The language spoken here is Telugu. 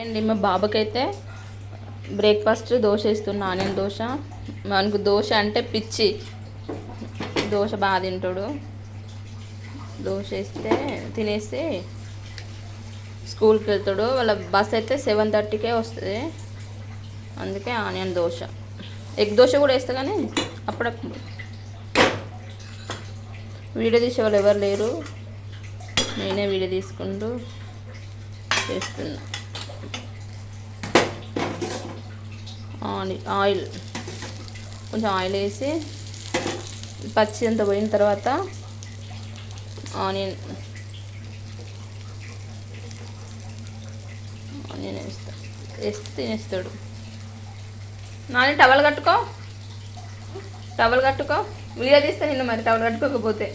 అండి మా బాబుకైతే బ్రేక్ఫాస్ట్ దోశ ఇస్తున్నా, ఆనియన్ దోశ. మనకు దోశ అంటే పిచ్చి, దోశ బాగా తింటాడు. దోశ ఇస్తే తినేసి స్కూల్కి వెళ్తాడు. వాళ్ళ బస్ అయితే 7:30కే వస్తుంది. అందుకే ఆనియన్ దోశ. ఎగ్ దోశ కూడా వేస్తా, కానీ అప్పుడప్పుడు వీడియో తీసేవాళ్ళు ఎవరు లేరు, నేనే వీడియో తీసుకుంటూ చేస్తున్నా. ఆయిల్ కొంచెం ఆయిల్ వేసి పచ్చి అంత పోయిన తర్వాత ఆనియన్ వేస్తే తినేస్తాడు. నాని టవల్ కట్టుకో, వీడియో తీస్తే నిన్ను మరి టవల్ కట్టుకోకపోతే.